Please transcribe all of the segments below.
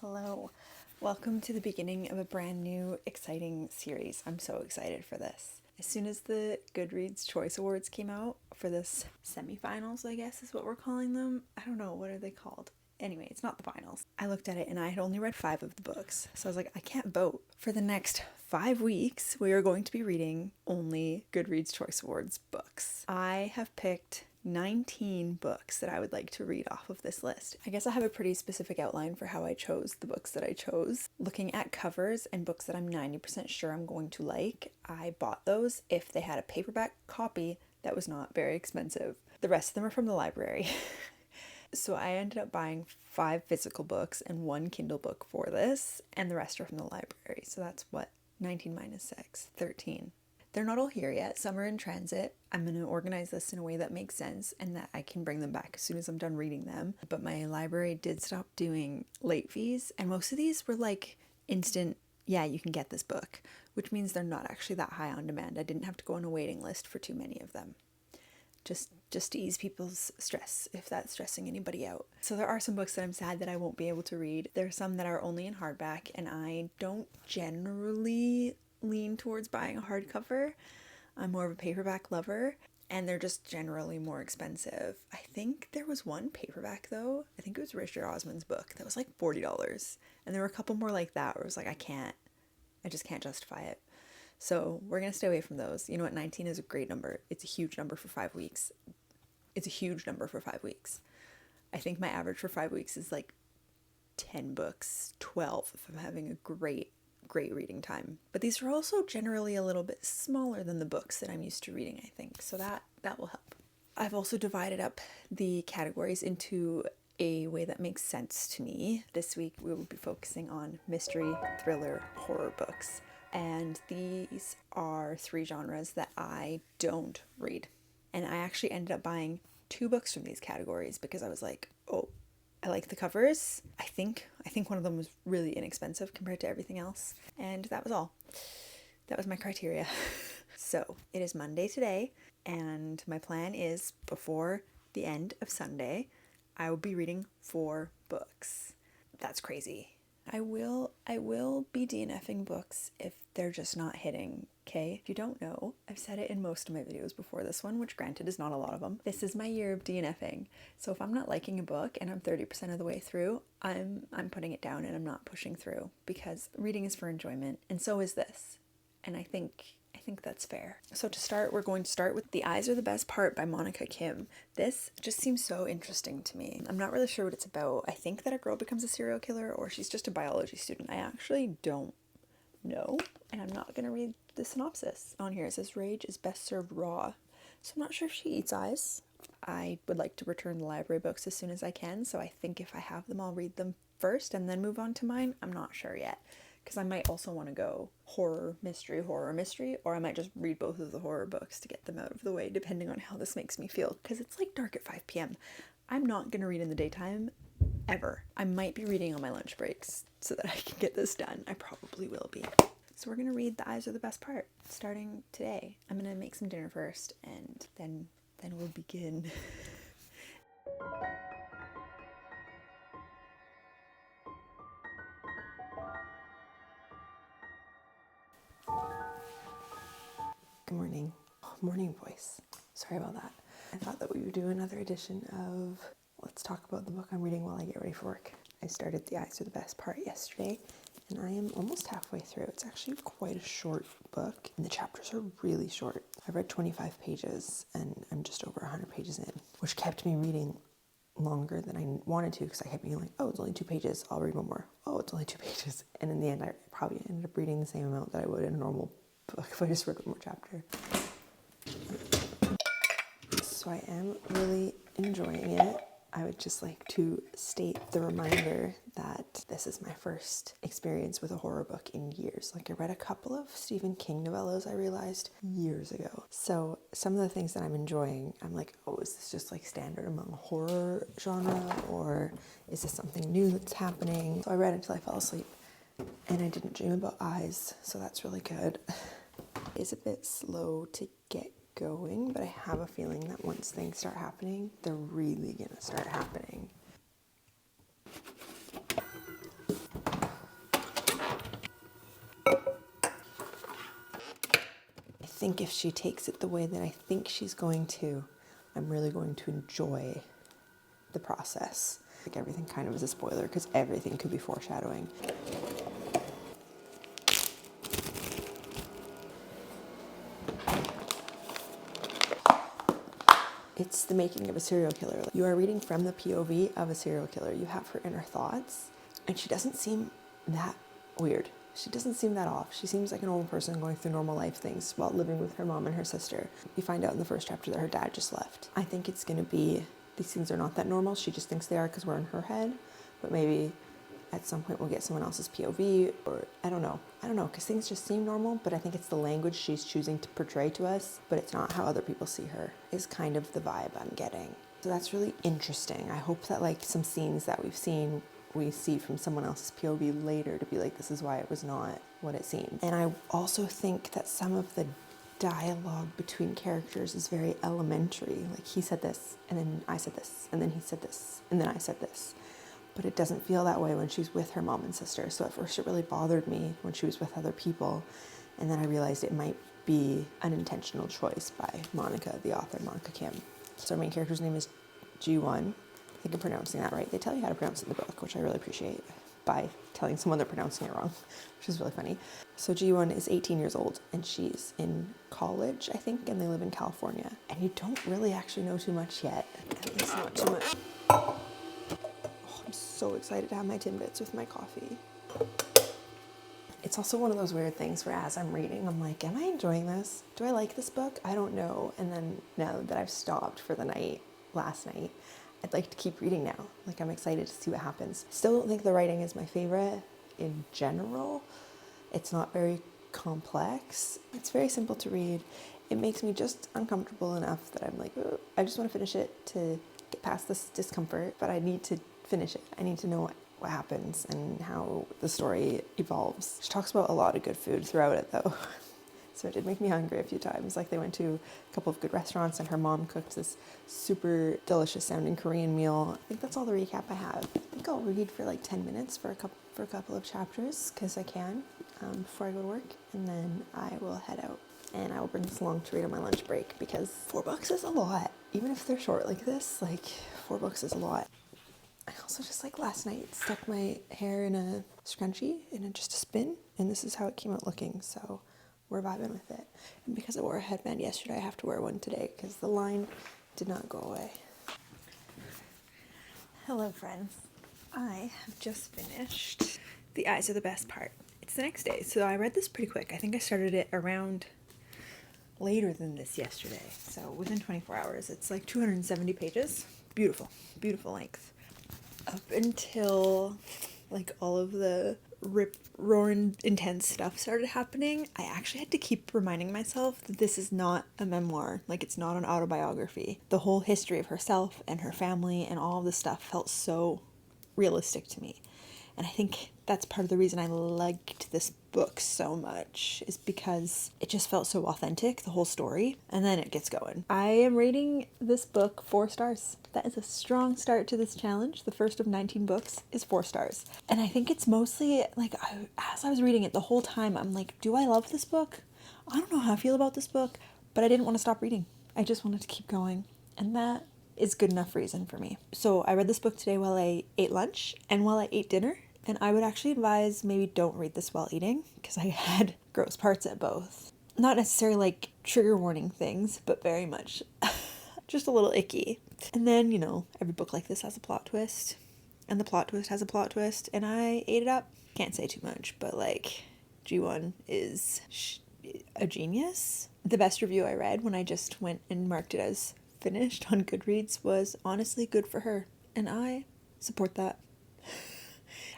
Hello. Welcome to the beginning of a brand new, exciting series. I'm so excited for this. As soon as the Goodreads Choice Awards came out for this semifinals, I guess is what we're calling them. I don't know, what are they called? Anyway, it's not the finals. I looked at it and I had only read 5 of the books. So I was like, I can't vote. For the next 5 weeks, we are going to be reading only Goodreads Choice Awards books. I have picked 19 books that I would like to read off of this list. I guess I have a pretty specific outline for how I chose the books that I chose. Looking at covers and books that I'm 90% sure I'm going to like, I bought those if they had a paperback copy that was not very expensive. The rest of them are from the library. So I ended up buying 5 physical books and 1 Kindle book for this, and the rest are from the library. So that's what? 19 minus 6, 13. They're not all here yet. Some are in transit. I'm going to organize this in a way that makes sense and that I can bring them back as soon as I'm done reading them. But my library did stop doing late fees, and most of these were like instant, yeah, you can get this book, which means they're not actually that high on demand. I didn't have to go on a waiting list for too many of them. Just to ease people's stress, if that's stressing anybody out. So there are some books that I'm sad that I won't be able to read. There are some that are only in hardback, and I don't generally lean towards buying a hardcover. I'm more of a paperback lover, and they're just generally more expensive. I think there was one paperback though, I think it was Richard Osman's book, that was like $40. And there were a couple more like that where it was like, I just can't justify it. So we're going to stay away from those. You know what, 19 is a great number. It's a huge number for 5 weeks. It's a huge number for 5 weeks. I think my average for 5 weeks is like 10 books, 12 if I'm having a great reading time. But these are also generally a little bit smaller than the books that I'm used to reading, I think. So that will help. I've also divided up the categories into a way that makes sense to me. This week we will be focusing on mystery, thriller, horror books. And these are 3 genres that I don't read. And I actually ended up buying 2 books from these categories because I was like, oh, I like the covers. I think one of them was really inexpensive compared to everything else. And that was all. That was my criteria. So it is Monday today, and my plan is before the end of Sunday, I will be reading 4 books. That's crazy. I will be DNFing books if they're just not hitting, okay? If you don't know, I've said it in most of my videos before this one, which granted is not a lot of them. This is my year of DNFing. So if I'm not liking a book and I'm 30% of the way through, I'm putting it down and I'm not pushing through, because reading is for enjoyment, and so is this. And I think that's fair. So to start, we're going to start with The Eyes Are the Best Part by Monica Kim. This just seems so interesting to me. I'm not really sure what it's about. I think that a girl becomes a serial killer, or she's just a biology student. I actually don't know, and I'm not going to read the synopsis. On here it says rage is best served raw. So I'm not sure if she eats eyes. I would like to return the library books as soon as I can, so I think if I have them, I'll read them first and then move on to mine. I'm not sure yet, because I might also want to go horror, mystery, or I might just read both of the horror books to get them out of the way, depending on how this makes me feel, because it's like dark at 5 p.m. I'm not going to read in the daytime, ever. I might be reading on my lunch breaks so that I can get this done. I probably will be. So we're going to read The Eyes Are the Best Part, starting today. I'm going to make some dinner first, and then we'll begin. Good morning. Morning voice. Sorry about that. I thought that we would do another edition of let's talk about the book I'm reading while I get ready for work. I started The Eyes Are the Best Part yesterday, and I am almost halfway through. It's actually quite a short book, and the chapters are really short. I've read 25 pages, and I'm just over 100 pages in, which kept me reading longer than I wanted to, because I kept being like, oh, it's only 2 pages, I'll read one more. Oh, it's only 2 pages. And in the end, I probably ended up reading the same amount that I would in a normal book if I just read one more chapter. So I am really enjoying it. I would just like to state the reminder that this is my first experience with a horror book in years. Like, I read a couple of Stephen King novellas, I realized, years ago. So some of the things that I'm enjoying, I'm like, oh, is this just like standard among horror genre, or is this something new that's happening? So I read until I fell asleep, and I didn't dream about eyes, so that's really good. It's a bit slow to get going, but I have a feeling that once things start happening, they're really gonna start happening. think if she takes it the way that I think she's going to, I'm really going to enjoy the process. Like everything kind of is a spoiler because everything could be foreshadowing. It's the making of a serial killer. You are reading from the POV of a serial killer. You have her inner thoughts, and she doesn't seem that weird. She doesn't seem that off. She seems like a normal person going through normal life things while living with her mom and her sister. You find out in the first chapter that her dad just left. I think it's going to be, these things are not that normal. She just thinks they are because we're in her head, but maybe at some point we'll get someone else's POV, or I don't know, because things just seem normal, but I think it's the language she's choosing to portray to us, but it's not how other people see her, is kind of the vibe I'm getting. So that's really interesting. I hope that like some scenes that we've seen, we see from someone else's POV later to be like, this is why it was not what it seemed. And I also think that some of the dialogue between characters is very elementary. Like he said this, and then I said this, and then he said this, and then I said this. But it doesn't feel that way when she's with her mom and sister. So at first it really bothered me when she was with other people. And then I realized it might be an intentional choice by Monica, the author, Monica Kim. So our main character's name is Ji-won. I think I'm pronouncing that right. They tell you how to pronounce it in the book, which I really appreciate, by telling someone they're pronouncing it wrong, which is really funny. So Ji-won is 18 years old and she's in college, I think, and they live in California. And you don't really actually know too much yet. At least not too much. So excited to have my Timbits with my coffee. It's also one of those weird things where as I'm reading, I'm like, am I enjoying this? Do I like this book? I don't know. And then now that I've stopped for the night, last night, I'd like to keep reading now. Like I'm excited to see what happens. Still don't think the writing is my favorite in general. It's not very complex. It's very simple to read. It makes me just uncomfortable enough that I'm like, oh, I just want to finish it to get past this discomfort, but I need to finish it. I need to know what happens and how the story evolves. She talks about a lot of good food throughout it though. So it did make me hungry a few times. Like they went to a couple of good restaurants and her mom cooked this super delicious sounding Korean meal. I think that's all the recap I have. I think I'll read for like 10 minutes for a couple of chapters because I can before I go to work, and then I will head out. And I will bring this along to read on my lunch break because 4 books is a lot. Even if they're short like this, like 4 books is a lot. I also just like last night stuck my hair in a scrunchie in just a spin, and this is how it came out looking, so we're vibing with it. And because I wore a headband yesterday, I have to wear one today because the line did not go away. Hello friends. I have just finished The Eyes Are the Best Part. It's the next day, so I read this pretty quick. I think I started it around later than this yesterday, so within 24 hours. It's like 270 pages. Beautiful, beautiful length. Up until like all of the rip-roaring intense stuff started happening, I actually had to keep reminding myself that this is not a memoir. Like it's not an autobiography. The whole history of herself and her family and all of this stuff felt so realistic to me. And I think that's part of the reason I liked this book so much, is because it just felt so authentic, the whole story, and then it gets going. I am rating this book 4 stars. That is a strong start to this challenge. The first of 19 books is 4 stars. And I think it's mostly, like, as I was reading it the whole time, I'm like, do I love this book? I don't know how I feel about this book, but I didn't want to stop reading. I just wanted to keep going. And that is good enough reason for me. So I read this book today while I ate lunch and while I ate dinner. And I would actually advise maybe don't read this while eating because I had gross parts at both. Not necessarily like trigger warning things, but very much just a little icky. And then, you know, every book like this has a plot twist. And the plot twist has a plot twist. And I ate it up. Can't say too much, but like Ji-won is a genius. The best review I read when I just went and marked it as finished on Goodreads was honestly good for her. And I support that.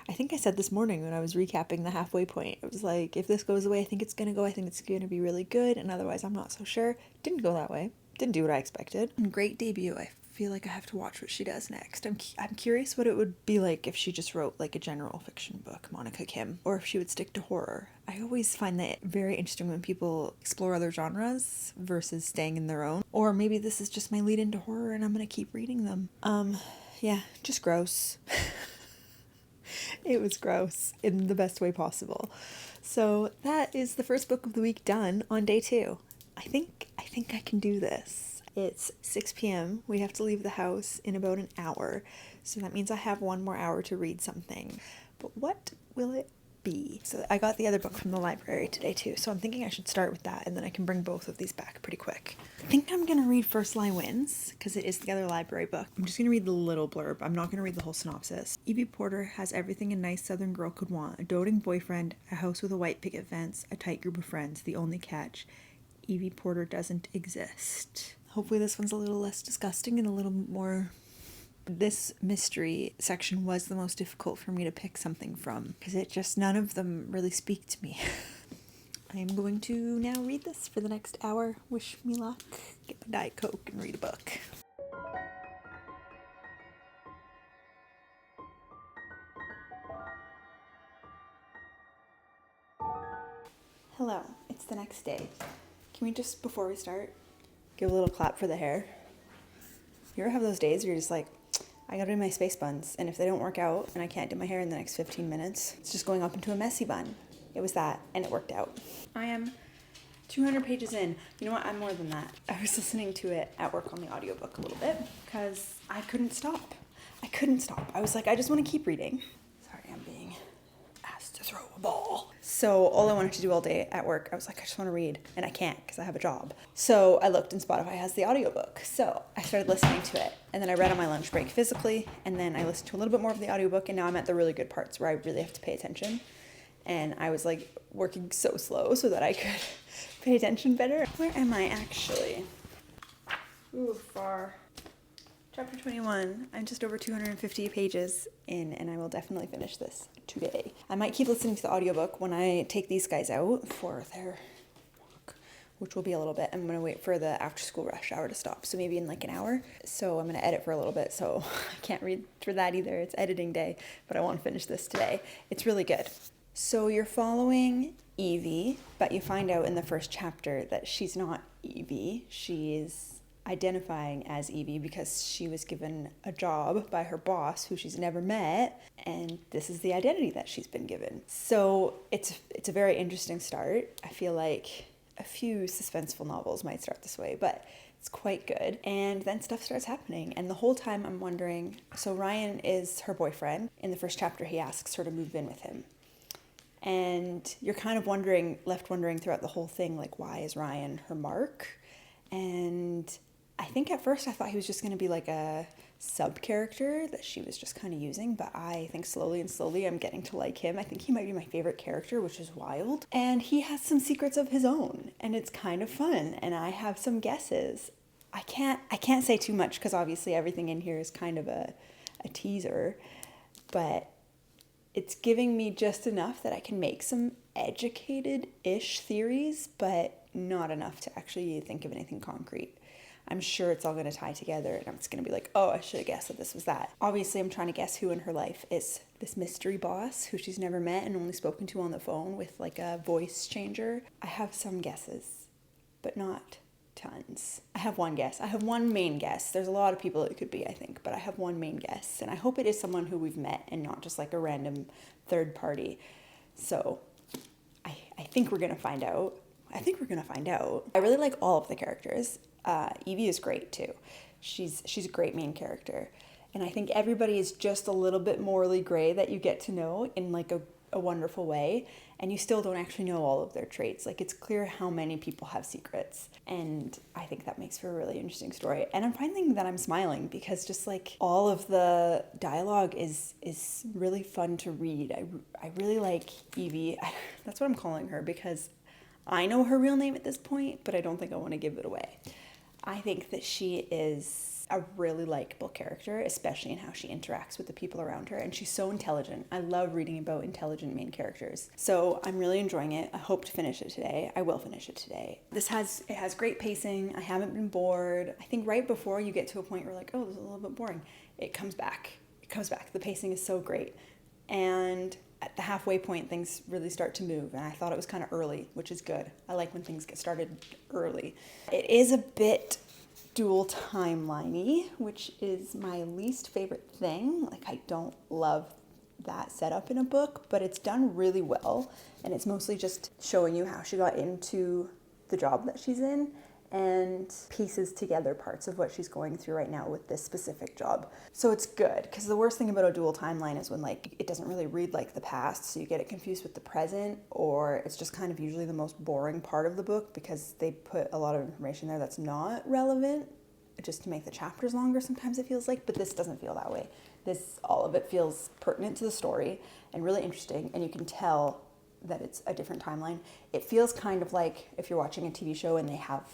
I think I said this morning when I was recapping the halfway point, it was like, if this goes the way I think it's going to go, I think it's going to be really good, and otherwise I'm not so sure. Didn't go that way. Didn't do what I expected. Great debut. I feel like I have to watch what she does next. I'm curious what it would be like if she just wrote like a general fiction book, Monica Kim, or if she would stick to horror. I always find that very interesting when people explore other genres versus staying in their own. Or maybe this is just my lead into horror and I'm going to keep reading them. Yeah, just gross. It was gross in the best way possible. So that is the first book of the week done on day 2. I think I can do this. It's 6 p.m. We have to leave the house in about an hour. So that means I have 1 more hour to read something. But what will it be? So I got the other book from the library today too. So I'm thinking I should start with that and then I can bring both of these back pretty quick. I think I'm going to read First Lie Wins because it is the other library book. I'm just going to read the little blurb. I'm not going to read the whole synopsis. Evie Porter has everything a nice southern girl could want. A doting boyfriend, a house with a white picket fence, a tight group of friends. The only catch, Evie Porter doesn't exist. Hopefully this one's a little less disgusting and a little more... This mystery section was the most difficult for me to pick something from because none of them really speak to me. I am going to now read this for the next hour. Wish me luck. Get my Diet Coke and read a book. Hello, it's the next day. Can we just, before we start, give a little clap for the hair? You ever have those days where you're just like, I gotta do my space buns, and if they don't work out and I can't do my hair in the next 15 minutes, it's just going up into a messy bun. It was that, and it worked out. I am 200 pages in. You know what? I'm more than that. I was listening to it at work on the audiobook a little bit because I couldn't stop. I was like, I just want to keep reading. Sorry, I'm being asked to throw a ball. So all I wanted to do all day at work, I was like, I just want to read, and I can't because I have a job. So I looked and Spotify has the audiobook. So I started listening to it, and then I read on my lunch break physically, and then I listened to a little bit more of the audiobook, and now I'm at the really good parts where I really have to pay attention. And I was like working so slow so that I could pay attention better. Where am I actually? Ooh, far. Chapter 21. I'm just over 250 pages in, and I will definitely finish this today. I might keep listening to the audiobook when I take these guys out for their walk, which will be a little bit. I'm going to wait for the after school rush hour to stop, so maybe in like an hour. So I'm going to edit for a little bit, so I can't read for that either. It's editing day, but I want to finish this today. It's really good. So you're following Evie, but you find out in the first chapter that she's not Evie. She's identifying as Evie because she was given a job by her boss who she's never met, and this is the identity that she's been given. So it's a very interesting start. I feel like a few suspenseful novels might start this way, but it's quite good. And then stuff starts happening, and the whole time I'm wondering, so Ryan is her boyfriend. In the first chapter he asks her to move in with him. And you're kind of left wondering throughout the whole thing, like, why is Ryan her mark? And I think at first I thought he was just going to be like a sub-character that she was just kind of using, but I think slowly I'm getting to like him. I think he might be my favorite character, which is wild. And he has some secrets of his own, and it's kind of fun, and I have some guesses. I can't say too much because obviously everything in here is kind of a teaser, but it's giving me just enough that I can make some educated-ish theories, but not enough to actually think of anything concrete. I'm sure it's all going to tie together, and I'm just going to be like, oh, I should have guessed that this was that. Obviously, I'm trying to guess who in her life is this mystery boss who she's never met and only spoken to on the phone with like a voice changer. I have some guesses, but not tons. I have one guess. I have one main guess. There's a lot of people it could be, I think, but I have one main guess, and I hope it is someone who we've met and not just like a random third party. So I think we're going to find out. I really like all of the characters. Evie is great too. She's a great main character. And I think everybody is just a little bit morally gray that you get to know in like a wonderful way. And you still don't actually know all of their traits. Like, it's clear how many people have secrets. And I think that makes for a really interesting story. And I'm finding that I'm smiling because just like all of the dialogue is really fun to read. I really like Evie. That's what I'm calling her because I know her real name at this point, but I don't think I want to give it away. I think that she is a really likable character, especially in how she interacts with the people around her, and she's so intelligent. I love reading about intelligent main characters. So I'm really enjoying it. I hope to finish it today. I will finish it today. It has great pacing. I haven't been bored. I think right before you get to a point where you're like, oh, this is a little bit boring, it comes back. The pacing is so great. And at the halfway point, things really start to move, and I thought it was kind of early, which is good. I like when things get started early. It is a bit dual timeline-y, which is my least favorite thing. Like, I don't love that setup in a book, but it's done really well, and it's mostly just showing you how she got into the job that she's in and pieces together parts of what she's going through right now with this specific job. So it's good, because the worst thing about a dual timeline is when like it doesn't really read like the past, so you get it confused with the present, or it's just kind of usually the most boring part of the book because they put a lot of information there that's not relevant just to make the chapters longer sometimes it feels like, but this doesn't feel that way. This, all of it feels pertinent to the story and really interesting, and you can tell that it's a different timeline. It feels kind of like if you're watching a TV show and they have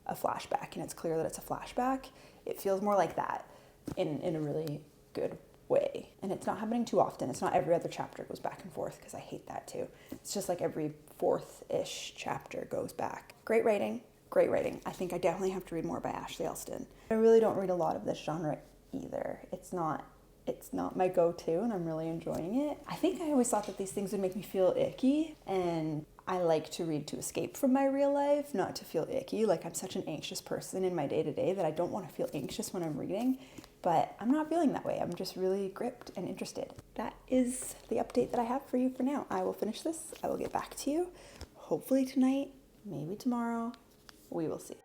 a flashback and it's clear that it's a flashback. It feels more like that in a really good way. And it's not happening too often. It's not every other chapter goes back and forth, because I hate that too. It's just like every fourth-ish chapter goes back. Great writing, great writing. I think I definitely have to read more by Ashley Elston. I really don't read a lot of this genre either. It's not my go-to, and I'm really enjoying it. I think I always thought that these things would make me feel icky, and I like to read to escape from my real life, not to feel icky. Like, I'm such an anxious person in my day-to-day that I don't want to feel anxious when I'm reading, but I'm not feeling that way. I'm just really gripped and interested. That is the update that I have for you for now. I will finish this. I will get back to you, hopefully tonight, maybe tomorrow. We will see.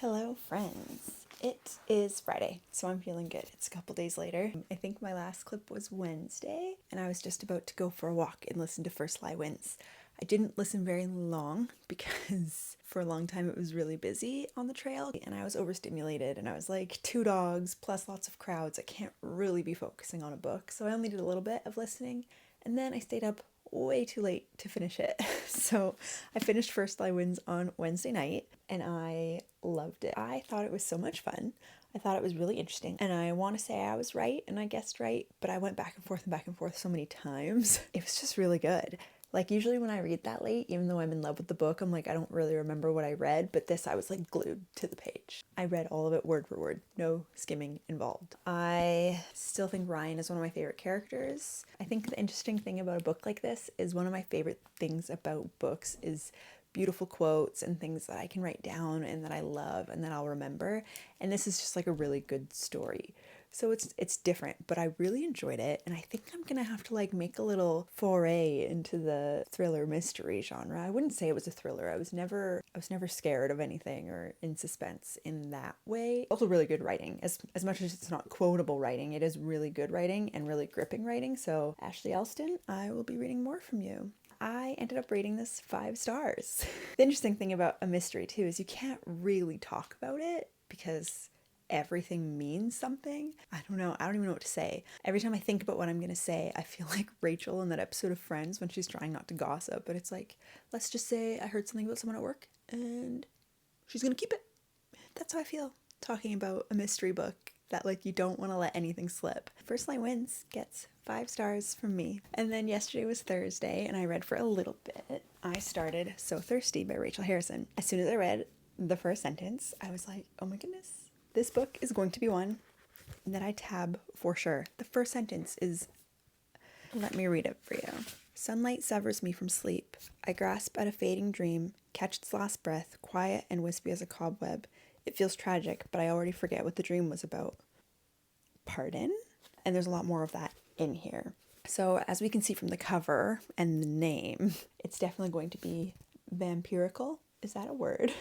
Hello, friends. It is Friday, so I'm feeling good. It's a couple days later. I think my last clip was Wednesday, and I was just about to go for a walk and listen to First Lie Wins. I didn't listen very long because for a long time it was really busy on the trail, and I was overstimulated, and I was like, 2 dogs plus lots of crowds. I can't really be focusing on a book, so I only did a little bit of listening, and then I stayed up way too late to finish it. So I finished First Lie Wins on Wednesday night, and I loved it. I thought it was so much fun. I thought it was really interesting, and I want to say I was right and I guessed right, but I went back and forth so many times. It was just really good. Like, usually when I read that late, even though I'm in love with the book, I'm like, I don't really remember what I read, but this, I was like glued to the page. I read all of it word for word, no skimming involved. I still think Ryan is one of my favorite characters. I think the interesting thing about a book like this is one of my favorite things about books is beautiful quotes and things that I can write down and that I love and that I'll remember. And this is just like a really good story. So it's different, but I really enjoyed it, and I think I'm gonna have to like make a little foray into the thriller mystery genre. I wouldn't say it was a thriller. I was never scared of anything or in suspense in that way. Also really good writing. As much as it's not quotable writing, it is really good writing and really gripping writing. So Ashley Elston, I will be reading more from you. I ended up rating this 5 stars. The interesting thing about a mystery too is you can't really talk about it because everything means something. I don't know. I don't even know what to say. Every time I think about what I'm going to say, I feel like Rachel in that episode of Friends when she's trying not to gossip, but it's like, let's just say I heard something about someone at work and she's going to keep it. That's how I feel talking about a mystery book that like you don't want to let anything slip. First Lie Wins gets 5 stars from me. And then yesterday was Thursday and I read for a little bit. I started So Thirsty by Rachel Harrison. As soon as I read the first sentence, I was like, oh my goodness. This book is going to be one that I tab for sure. The first sentence is, let me read it for you. Sunlight severs me from sleep. I grasp at a fading dream, catch its last breath, quiet and wispy as a cobweb. It feels tragic, but I already forget what the dream was about. Pardon? And there's a lot more of that in here. So as we can see from the cover and the name, it's definitely going to be vampirical. Is that a word?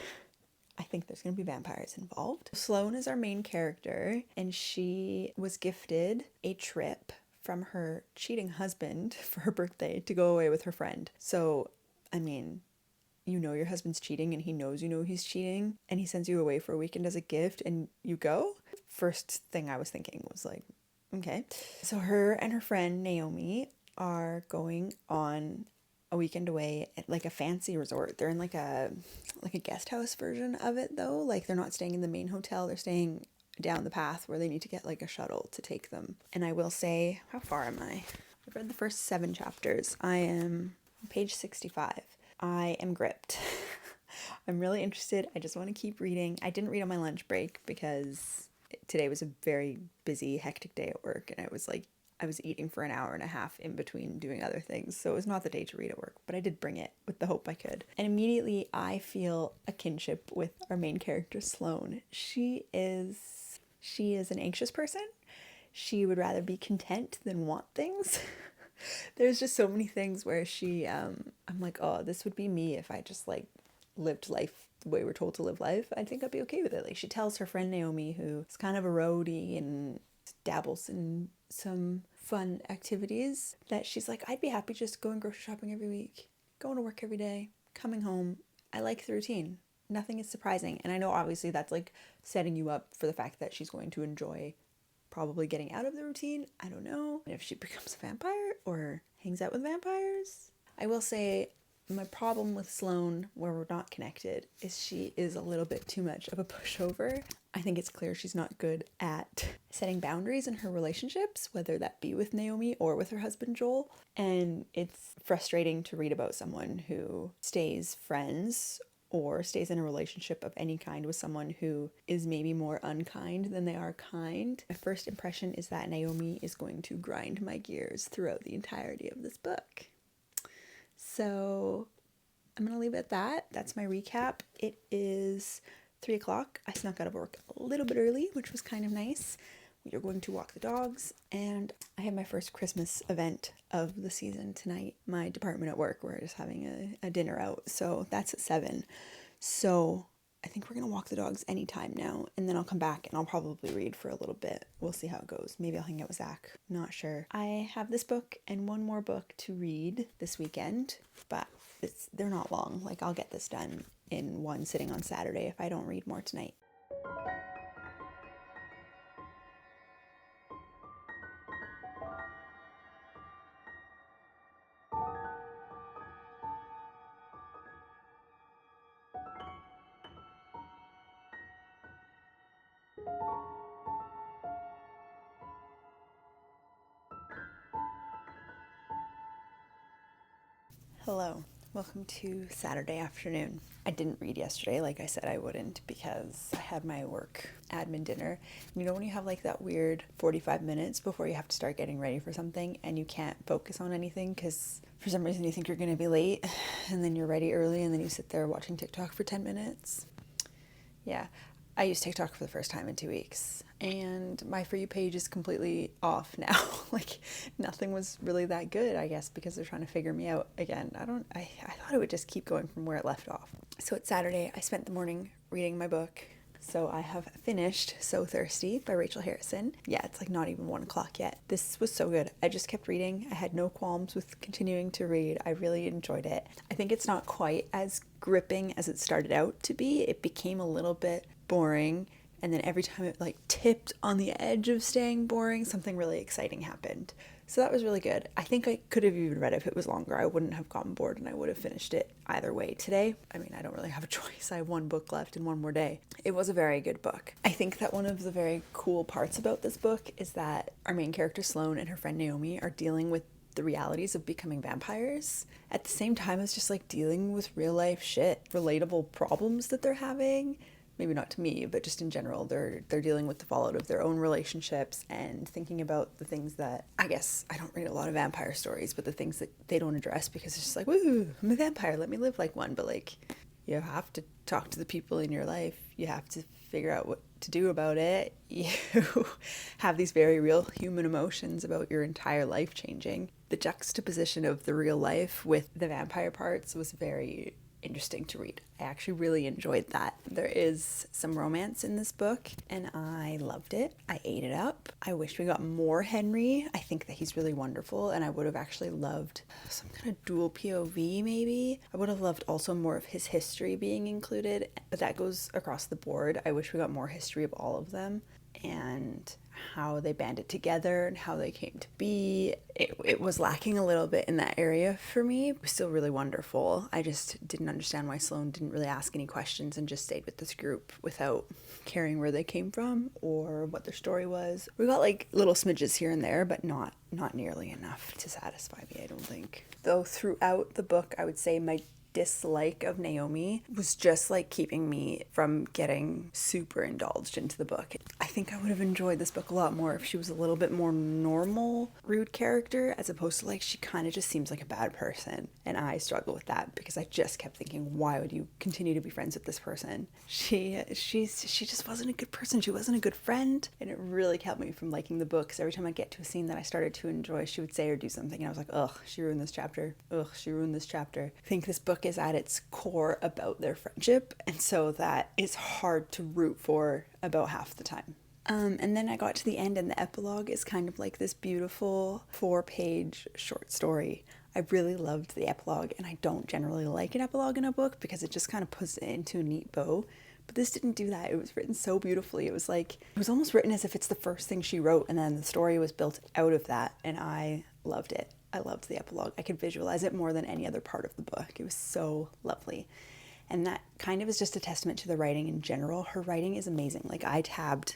I think there's going to be vampires involved. Sloane is our main character, and she was gifted a trip from her cheating husband for her birthday to go away with her friend. So, I mean, you know your husband's cheating, and he knows you know he's cheating, and he sends you away for a weekend as a gift, and you go? First thing I was thinking was like, okay. So her and her friend Naomi are going on a weekend away at like a fancy resort. They're in like a guest house version of it though. Like they're not staying in the main hotel. They're staying down the path where they need to get like a shuttle to take them. And I will say, how far am I? I've read the first 7 chapters. I am on page 65. I am gripped. I'm really interested. I just want to keep reading. I didn't read on my lunch break because today was a very busy, hectic day at work, and I was eating for an hour and a half in between doing other things, so it was not the day to read at work, but I did bring it with the hope I could. And immediately I feel a kinship with our main character, Sloane. She is an anxious person. She would rather be content than want things. There's just so many things where I'm like, oh, this would be me if I just like lived life the way we're told to live life. I think I'd be okay with it. Like, she tells her friend Naomi, who's kind of a roadie and dabbles in some fun activities, that she's like, I'd be happy just going grocery shopping every week, going to work every day, coming home. I like the routine. Nothing is surprising. And I know obviously that's like setting you up for the fact that she's going to enjoy probably getting out of the routine. I don't know if she becomes a vampire or hangs out with vampires. I will say my problem with Sloane, where we're not connected, is she is a little bit too much of a pushover. I think it's clear she's not good at setting boundaries in her relationships, whether that be with Naomi or with her husband Joel. And it's frustrating to read about someone who stays friends or stays in a relationship of any kind with someone who is maybe more unkind than they are kind. My first impression is that Naomi is going to grind my gears throughout the entirety of this book. So I'm going to leave it at that. That's my recap. It is 3 o'clock. I snuck out of work a little bit early, which was kind of nice. We are going to walk the dogs, and I have my first Christmas event of the season tonight. My department at work, we're just having a dinner out, so that's at 7. So I think we're going to walk the dogs anytime now, and then I'll come back and I'll probably read for a little bit. We'll see how it goes. Maybe I'll hang out with Zach. Not sure. I have this book and one more book to read this weekend, but they're not long. Like, I'll get this done in one sitting on Saturday if I don't read more tonight. Hello, welcome to Saturday afternoon. I didn't read yesterday like I said I wouldn't because I had my work admin dinner. You know when you have like that weird 45 minutes before you have to start getting ready for something and you can't focus on anything because for some reason you think you're going to be late and then you're ready early and then you sit there watching TikTok for 10 minutes? Yeah, I used TikTok for the first time in 2 weeks and my For You page is completely off now. Like, nothing was really that good, I guess, because they're trying to figure me out again. I thought it would just keep going from where it left off. So it's Saturday. I spent the morning reading my book. So I have finished So Thirsty by Rachel Harrison. Yeah, it's like not even 1 o'clock yet. This was so good. I just kept reading. I had no qualms with continuing to read. I really enjoyed it. I think it's not quite as gripping as it started out to be. It became a little bit boring, and then every time it like tipped on the edge of staying boring, something really exciting happened. So that was really good. I think I could have even read it if it was longer. I wouldn't have gotten bored and I would have finished it either way today. I mean, I don't really have a choice. I have one book left and one more day. It was a very good book. I think that one of the very cool parts about this book is that our main character Sloane and her friend Naomi are dealing with the realities of becoming vampires at the same time as just like dealing with real life shit, relatable problems that they're having. Maybe not to me, but just in general, they're dealing with the fallout of their own relationships and thinking about the things that, I guess, I don't read a lot of vampire stories, but the things that they don't address because it's just like, woo, I'm a vampire, let me live like one. But like, you have to talk to the people in your life. You have to figure out what to do about it. You have these very real human emotions about your entire life changing. The juxtaposition of the real life with the vampire parts was very interesting to read. I actually really enjoyed that. There is some romance in this book and I loved it. I ate it up. I wish we got more Henry. I think that he's really wonderful and I would have actually loved some kind of dual POV maybe. I would have loved also more of his history being included, but that goes across the board. I wish we got more history of all of them and how they banded together and how they came to be. It was lacking a little bit in that area for me. It was still really wonderful. I just didn't understand why Sloane didn't really ask any questions and just stayed with this group without caring where they came from or what their story was. We got like little smidges here and there, but not nearly enough to satisfy me, I don't think. Though throughout the book, I would say my dislike of Naomi was just like keeping me from getting super indulged into the book. I think I would have enjoyed this book a lot more if she was a little bit more normal rude character, as opposed to like she kind of just seems like a bad person. And I struggle with that because I just kept thinking, why would you continue to be friends with this person? She just wasn't a good person. She wasn't a good friend, and it really kept me from liking the book. Because every time I get to a scene that I started to enjoy, she would say or do something, and I was like, ugh, she ruined this chapter. Ugh, she ruined this chapter. I think this book is at its core about their friendship, and so that is hard to root for about half the time. And then I got to the end, and the epilogue is kind of like this beautiful 4-page short story. I really loved the epilogue, and I don't generally like an epilogue in a book because it just kind of puts it into a neat bow. But this didn't do that. It was written so beautifully. It was almost written as if it's the first thing she wrote, and then the story was built out of that, and I loved it. I loved the epilogue. I could visualize it more than any other part of the book. It was so lovely. And that kind of is just a testament to the writing in general. Her writing is amazing. Like, I tabbed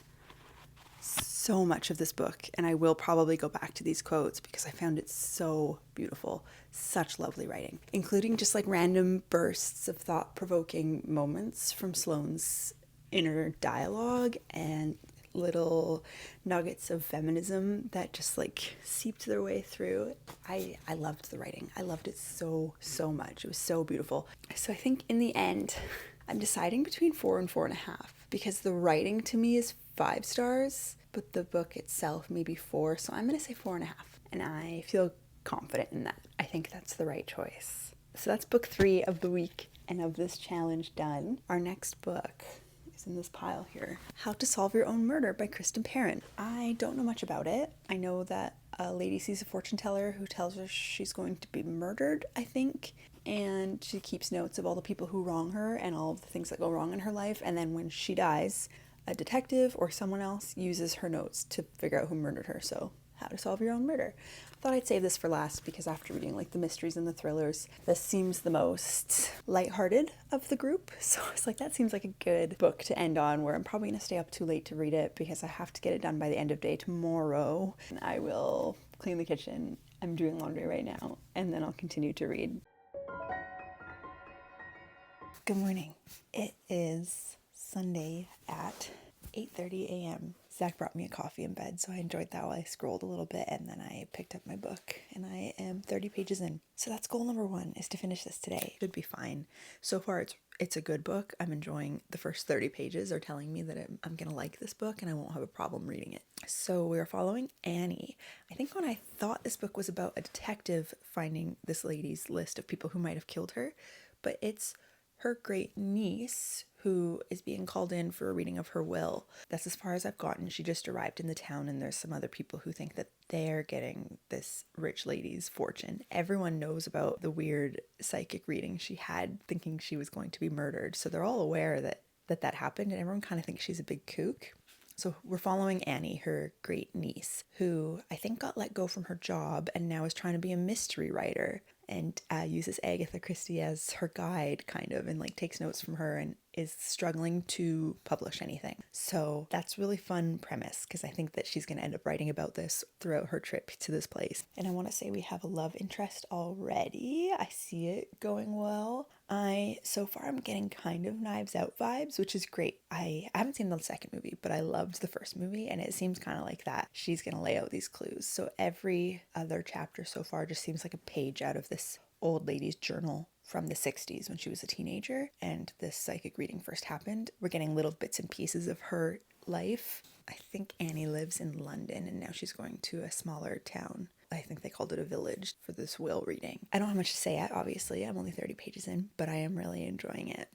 so much of this book, and I will probably go back to these quotes because I found it so beautiful. Such lovely writing, including just like random bursts of thought-provoking moments from Sloane's inner dialogue and little nuggets of feminism that just like seeped their way through. I loved the writing. I loved it so much. It was so beautiful. So I think in the end, I'm deciding between 4 and 4.5 because the writing to me is 5 stars, but the book itself maybe 4. So I'm going to say 4.5, and I feel confident in that. I think that's the right choice. So that's book 3 of the week and of this challenge done. Our next book is in this pile here. How to Solve Your Own Murder by Kristen Perrin. I don't know much about it. I know that a lady sees a fortune teller who tells her she's going to be murdered, I think, and she keeps notes of all the people who wrong her and all of the things that go wrong in her life, and then when she dies, a detective or someone else uses her notes to figure out who murdered her. So, How to Solve Your Own Murder. I thought I'd save this for last because after reading like the mysteries and the thrillers, this seems the most lighthearted of the group. So I was like, that seems like a good book to end on, where I'm probably going to stay up too late to read it because I have to get it done by the end of day tomorrow. And I will clean the kitchen. I'm doing laundry right now, and then I'll continue to read. Good morning. It is Sunday at 8:30 a.m. Zach brought me a coffee in bed, so I enjoyed that while I scrolled a little bit, and then I picked up my book, and I am 30 pages in. So that's goal number 1, is to finish this today. Should be fine. So far, it's a good book. I'm enjoying the first 30 pages are telling me that I'm going to like this book, and I won't have a problem reading it. So we're following Annie. I think when I thought this book was about a detective finding this lady's list of people who might have killed her, but it's her great niece who is being called in for a reading of her will. That's as far as I've gotten. She just arrived in the town, and there's some other people who think that they're getting this rich lady's fortune. Everyone knows about the weird psychic reading she had, thinking she was going to be murdered. So they're all aware that happened, and everyone kind of thinks she's a big kook. So we're following Annie, her great niece, who I think got let go from her job and now is trying to be a mystery writer, and uses Agatha Christie as her guide, kind of, and like takes notes from her and is struggling to publish anything. So that's really fun premise, because I think that she's going to end up writing about this throughout her trip to this place. And I want to say we have a love interest already. I see it going well. So far I'm getting kind of Knives Out vibes, which is great. I haven't seen the second movie, but I loved the first movie, and it seems kind of like that. She's going to lay out these clues. So every other chapter so far just seems like a page out of this old lady's journal from the 60s when she was a teenager and this psychic reading first happened. We're getting little bits and pieces of her life. I think Annie lives in London, and now she's going to a smaller town. I think they called it a village for this will reading. I don't have much to say yet, obviously. I'm only 30 pages in, but I am really enjoying it.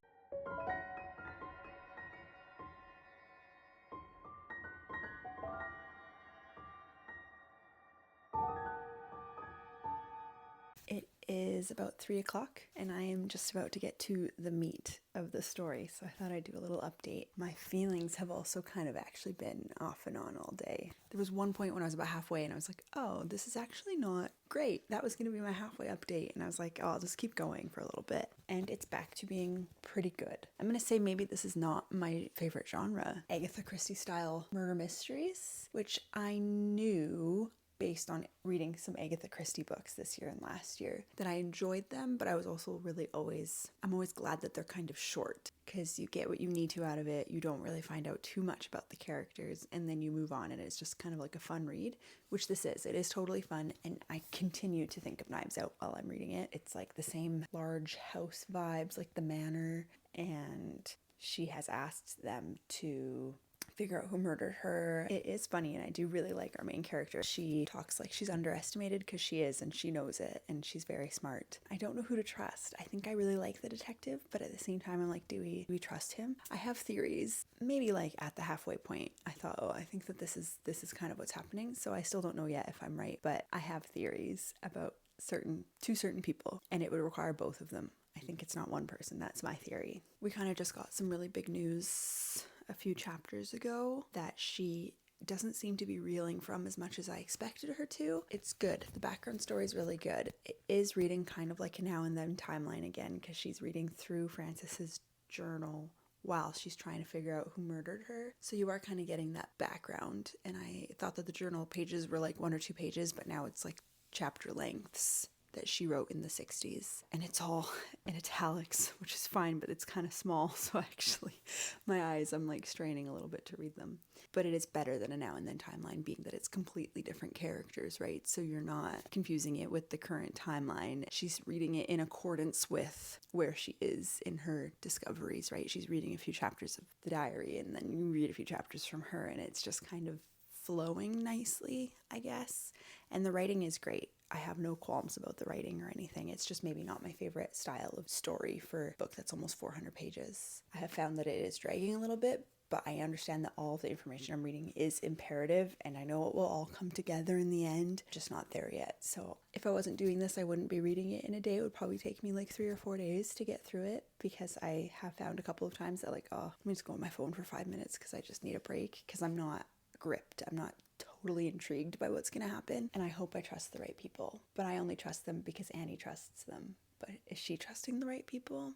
It is about 3 o'clock, and I am just about to get to the meat of the story, so I thought I'd do a little update. My feelings have also kind of actually been off and on all day. There was one point when I was about halfway, and I was like, oh, this is actually not great. That was going to be my halfway update, and I was like, oh, I'll just keep going for a little bit. And it's back to being pretty good. I'm going to say maybe this is not my favorite genre. Agatha Christie style murder mysteries, which I knew based on reading some Agatha Christie books this year and last year that I enjoyed them, but I was also I'm always glad that they're kind of short because you get what you need to out of it. You don't really find out too much about the characters, and then you move on, and it's just kind of like a fun read, which this is. It is totally fun, and I continue to think of Knives Out while I'm reading it. It's like the same large house vibes, like the manor, and she has asked them to figure out who murdered her. It is funny, and I do really like our main character. She talks like she's underestimated because she is, and she knows it, and she's very smart. I don't know who to trust. I think I really like the detective, but at the same time I'm like, do we trust him? I have theories. Maybe like at the halfway point I thought, oh, I think that this is kind of what's happening, so I still don't know yet if I'm right, but I have theories about two certain people, and it would require both of them. I think it's not one person. That's my theory. We kind of just got some really big news a few chapters ago that she doesn't seem to be reeling from as much as I expected her to. It's good. The background story is really good. It is reading kind of like a now and then timeline again, because she's reading through Frances's journal while she's trying to figure out who murdered her. So you are kind of getting that background, and I thought that the journal pages were like 1 or 2 pages, but now it's like chapter lengths that she wrote in the 60s, and it's all in italics, which is fine, but it's kind of small, so actually my eyes, I'm like straining a little bit to read them. But it is better than a now and then timeline, being that it's completely different characters, right? So you're not confusing it with the current timeline. She's reading it in accordance with where she is in her discoveries, right? She's reading a few chapters of the diary, and then you read a few chapters from her, and it's just kind of flowing nicely, I guess. And the writing is great. I have no qualms about the writing or anything. It's just maybe not my favorite style of story for a book that's almost 400 pages. I have found that it is dragging a little bit, but I understand that all of the information I'm reading is imperative, and I know it will all come together in the end, just not there yet. So if I wasn't doing this, I wouldn't be reading it in a day. It would probably take me like 3 or 4 days to get through it, because I have found a couple of times that like, oh, let me just go on my phone for 5 minutes because I just need a break, because I'm not gripped. I'm not totally intrigued by what's going to happen, and I hope I trust the right people. But I only trust them because Annie trusts them. But is she trusting the right people?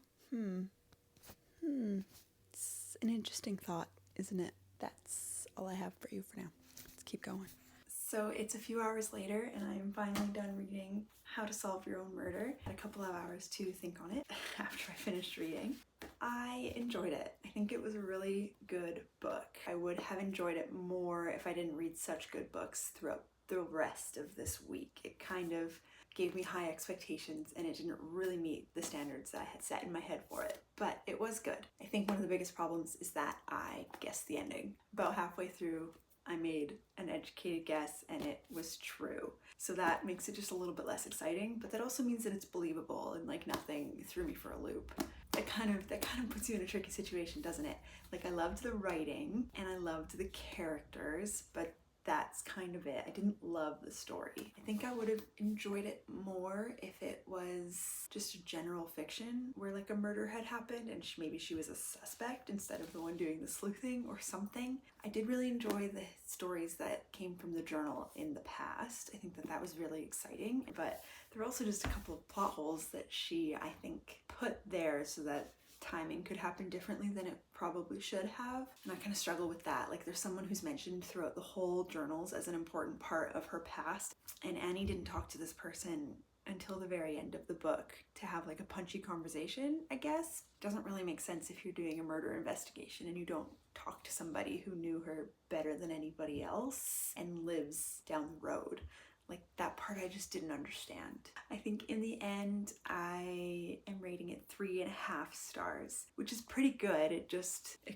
It's an interesting thought, isn't it? That's all I have for you for now. Let's keep going. So it's a few hours later, and I am finally done reading How to Solve Your Own Murder. I had a couple of hours to think on it after I finished reading. I enjoyed it. I think it was a really good book. I would have enjoyed it more if I didn't read such good books throughout the rest of this week. It kind of gave me high expectations, and it didn't really meet the standards that I had set in my head for it. But it was good. I think one of the biggest problems is that I guessed the ending. About halfway through, I made an educated guess and it was true. So that makes it just a little bit less exciting, but that also means that it's believable and like nothing threw me for a loop. That kind of puts you in a tricky situation, doesn't it? Like, I loved the writing and I loved the characters, but that's kind of it. I didn't love the story. I think I would have enjoyed it more if it was just a general fiction where like a murder had happened and maybe she was a suspect instead of the one doing the sleuthing or something. I did really enjoy the stories that came from the journal in the past. I think that was really exciting, but there were also just a couple of plot holes that she, I think, put there so that timing could happen differently than it probably should have. And I kind of struggle with that. Like, there's someone who's mentioned throughout the whole journals as an important part of her past, and Annie didn't talk to this person until the very end of the book to have like a punchy conversation, I guess. Doesn't really make sense if you're doing a murder investigation and you don't talk to somebody who knew her better than anybody else and lives down the road. Like, that part I just didn't understand. I think in the end, I am rating it 3.5 stars, which is pretty good. It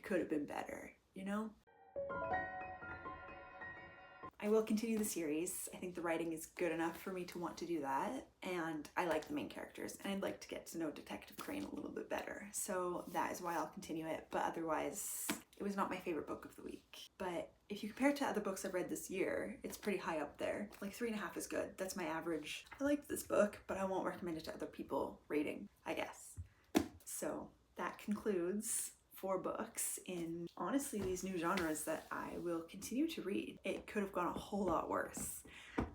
could have been better, you know? I will continue the series. I think the writing is good enough for me to want to do that, and I like the main characters, and I'd like to get to know Detective Crane a little bit better, so that is why I'll continue it. But otherwise, it was not my favorite book of the week. But if you compare it to other books I've read this year, it's pretty high up there. Like, 3.5 is good. That's my average. I liked this book, but I won't recommend it to other people rating, I guess. So that concludes 4 books in, honestly, these new genres that I will continue to read. It could have gone a whole lot worse.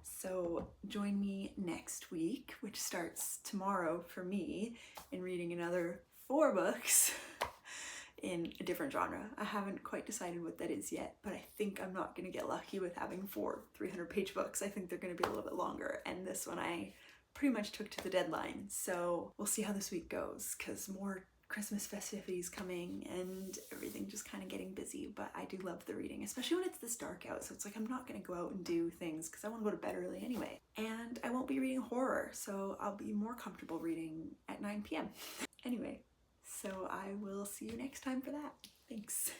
So join me next week, which starts tomorrow for me, in reading another 4 books in a different genre. I haven't quite decided what that is yet, but I think I'm not going to get lucky with having 4 300-page books. I think they're going to be a little bit longer, and this one I pretty much took to the deadline. So we'll see how this week goes, because more Christmas festivities coming and everything just kind of getting busy. But I do love the reading, especially when it's this dark out. So it's like I'm not going to go out and do things because I want to go to bed early anyway. And I won't be reading horror, so I'll be more comfortable reading at 9 p.m. Anyway, so I will see you next time for that. Thanks.